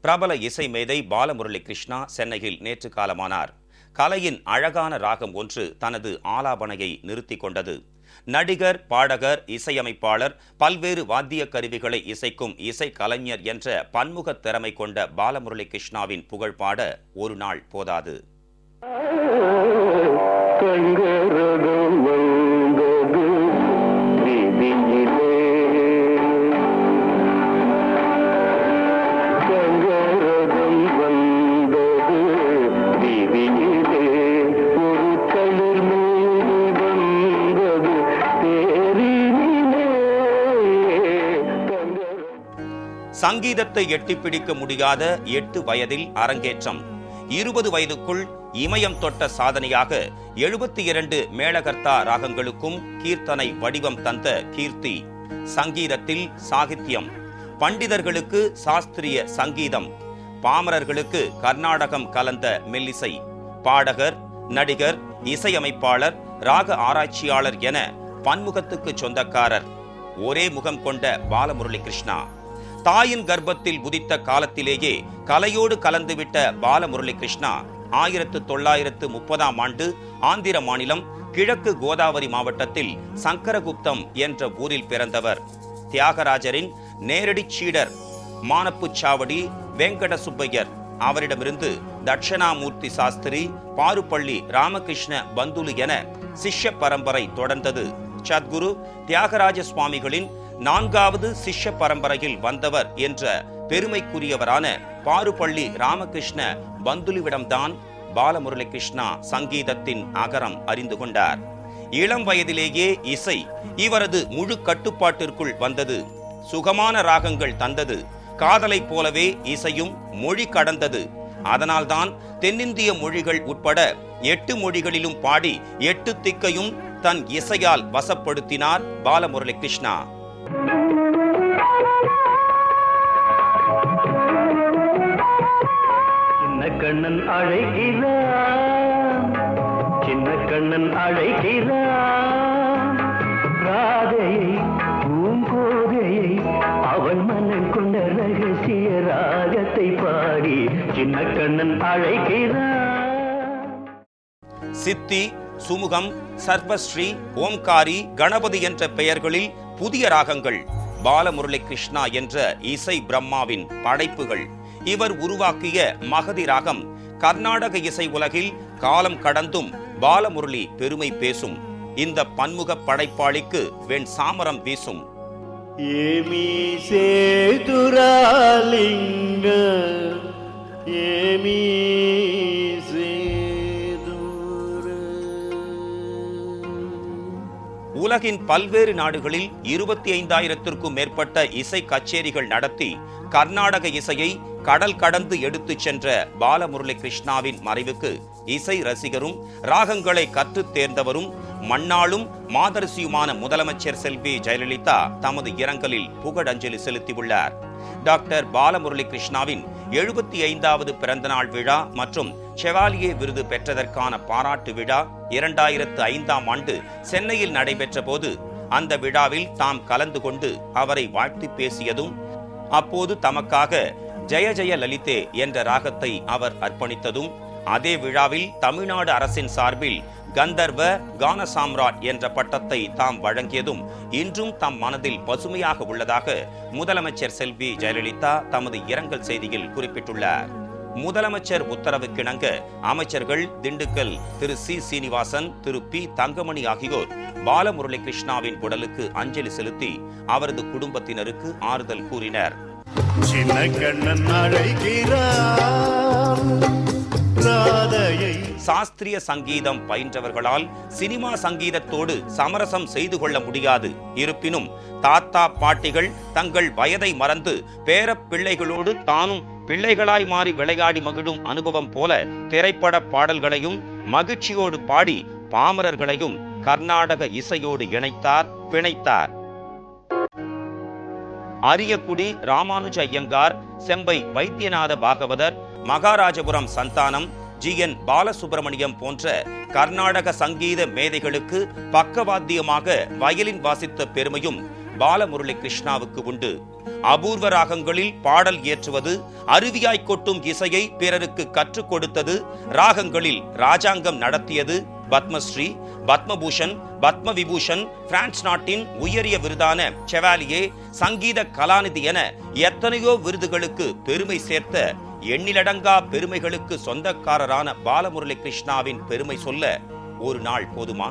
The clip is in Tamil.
பிரபல இசை மேதை பாலமுரளி கிருஷ்ணா சென்னையில் நேற்று காலமானார். கலையின் அழகான ராகம் ஒன்று தனது ஆலாபனையை நிறுத்திக் கொண்டது. நடிகர், பாடகர், இசையமைப்பாளர், பல்வேறு வாத்திய கருவிகளை இசைக்கும் இசை கலைஞர் என்ற பன்முக திறமை கொண்ட பாலமுரளி கிருஷ்ணாவின் புகழ் பாட ஒரு நாள் போதாது. சங்கீதத்தை எட்டிப்பிடிக்க முடியாத 8 வயதில் அரங்கேற்றம். 20 வயதுக்குள் இமயம் தொட்ட சாதனையாக 72 மேளகர்த்தா ராகங்களுக்கும் கீர்த்தனை வடிவம் தந்த கீர்த்தி. சங்கீதத்தில் சாகித்யம். பண்டிதர்களுக்கு சாஸ்திரிய சங்கீதம், பாமரர்களுக்கு கர்நாடகம் கலந்த மெல்லிசை. பாடகர், நடிகர், இசையமைப்பாளர், ராக ஆராய்ச்சியாளர் என பன்முகத்துக்கு சொந்தக்காரர். ஒரே முகம் கொண்ட பாலமுரளி கிருஷ்ணா தாயின் கர்ப்பத்தில் உதித்த காலத்திலேயே கலையோடு கலந்துவிட்ட பாலமுரளி கிருஷ்ணா 1930ஆம் ஆண்டு ஆந்திர மாநிலம் கிழக்கு கோதாவரி மாவட்டத்தில் சங்கரகுப்தம் என்ற ஊரில் பிறந்தவர். தியாகராஜரின் நேரடி சீடர் மானப்புச்சாவடி வெங்கட சுப்பையர். அவரிடமிருந்து தட்சணாமூர்த்தி சாஸ்திரி, பாருப்பள்ளி ராமகிருஷ்ண பந்துலு என சிஷ்ய பரம்பரை தொடர்ந்தது. சத்குரு தியாகராஜ சுவாமிகளின் 4வது சிஷ்ய பரம்பரையில் வந்தவர் என்ற பெருமைக்குரியவரான பாருப்பள்ளி ராமகிருஷ்ண பந்துலுவிடம்தான் பாலமுரளி கிருஷ்ணா சங்கீதத்தின் அகரம் அறிந்து கொண்டார். இளம் வயதிலேயே இசை இவரது முழு கட்டுப்பாட்டிற்குள் வந்தது. சுகமான ராகங்கள் தந்தது. காதலை போலவே இசையும் மொழி கடந்தது. அதனால்தான் தென்னிந்திய மொழிகள் உட்பட 8 மொழிகளிலும் பாடி 8 திக்கையும் தன் இசையால் வசப்படுத்தினார் பாலமுரளி கிருஷ்ணா. கண்ணன் அழைக்கிறான், சின்ன கண்ணன் அழைக்கிறான், ராதையை பூங்கோதையை அவன் மன்னன் கொண்ட ரகசிய ராகத்தை பாடி சின்ன கண்ணன் அழைக்கிறான். சித்தி, சுமுகம், சர்வஸ்ரீ, ஓம்காரி, கணபதி என்ற பெயர்களில் புதிய ராகங்கள் பாலமுரளி கிருஷ்ணா என்ற இசை பிரம்மாவின் படைப்புகள். இவர் உருவாக்கிய மகதி ராகம் கர்நாடக இசை உலகில் காலம் கடந்தும் பாலமுரளி பெருமை பேசும். இந்த பன்முக படைப்பாளிக்கு வெண் சாமரம் வீசும். ஏமி சேதுராலிங்க ஏமி உலகின் பல்வேறு நாடுகளில் 25,000த்திற்கும் மேற்பட்ட இசை கச்சேரிகள் நடத்தி கர்நாடக இசையை கடல் கடந்து எடுத்துச் சென்ற பாலமுரளி கிருஷ்ணாவின் மறைவுக்கு இசை ரசிகரும் ராகங்களை கற்றுத் தேர்ந்தவரும் மண்ணாளும் மாதரசியுமான முதலமைச்சர் செல்வி ஜெயலலிதா தமது இரங்கலில் புகழஞ்சலி செலுத்தியுள்ளார். டாக்டர் பாலமுரளி கிருஷ்ணாவின் 75வது பிறந்தநாள் விழா மற்றும் செவாலியே விருது பெற்றதற்கான பாராட்டு விழா 2005ஆம் ஆண்டு சென்னையில் நடைபெற்ற போது அந்த விழாவில் தாம் கலந்து கொண்டு அவரை வாழ்த்தி பேசியதும், அப்போது தமக்காக ஜெய ஜெய லலிதே என்ற ராகத்தை அவர் அர்ப்பணித்ததும், அதே விழாவில் தமிழ்நாடு அரசின் சார்பில் கந்தர்வ கான சாம்ராட் என்ற பட்டத்தை தாம் வழங்கியதும் இன்றும் தம் மனதில் பசுமையாக உள்ளதாக முதலமைச்சர் செல்வி ஜெயலலிதா தமது இரங்கல் செய்தியில் குறிப்பிட்டுள்ளார். முதலமைச்சர் உத்தரவுக்கிணங்க அமைச்சர்கள் திண்டுக்கல் திரு சி சீனிவாசன், திரு பி தங்கமணி ஆகியோர் பாலமுரளி கிருஷ்ணாவின் உடலுக்கு அஞ்சலி செலுத்தி அவரது குடும்பத்தினருக்கு ஆறுதல் கூறினர். சின்ன கண்ணன் அழைக்கிறான், ராதையை. சாஸ்திரிய சங்கீதம் பயின்றவர்களால் சினிமா சங்கீதத்தோடு சமரசம் செய்து கொள்ள முடியாது. இருப்பினும் தாத்தா பாட்டிகள் தங்கள் வயதை மறந்து பேர பிள்ளைகளோடு தானும் பிள்ளைகளாய் மாறி விளையாடி மகிழும் அனுபவம் போல திரைப்பட பாடல்களையும் மகிழ்ச்சியோடு பாடி பாமரர்களையும் கர்நாடக இசையோடு இணைத்தார், பிணைத்தார். அரியக்குடி ராமானுஜ ஐயங்கார், செம்பை வைத்தியநாத பாகவதர், மகாராஜபுரம் சந்தானம், GN பாலசுப்ரமணியம் போன்ற கர்நாடக சங்கீத மேதைகளுக்கு பக்கவாத்தியமாக வயலின் வாசித்த பெருமையும் பாலமுரளி கிருஷ்ணாவுக்கு உண்டு. அபூர்வ ராகங்களில் பாடல் இயற்றுவது, அருவியாய் கொட்டும் இசையை பிறருக்கு கற்றுக் கொடுத்தது, ராகங்களில் ராஜாங்கம் நடத்தியது, பத்மஸ்ரீ, பத்மபூஷன், பத்ம விபூஷன், பிரான்ஸ் நாட்டின் உயரிய விருதான செவாலியே, சங்கீத கலாநிதி என எத்தனையோ விருதுகளுக்கு பெருமை சேர்த்த எண்ணிலடங்கா பெருமைகளுக்கு சொந்தக்காரரான பாலமுரளி கிருஷ்ணாவின் பெருமை சொல்ல ஒரு நாள் போதுமா?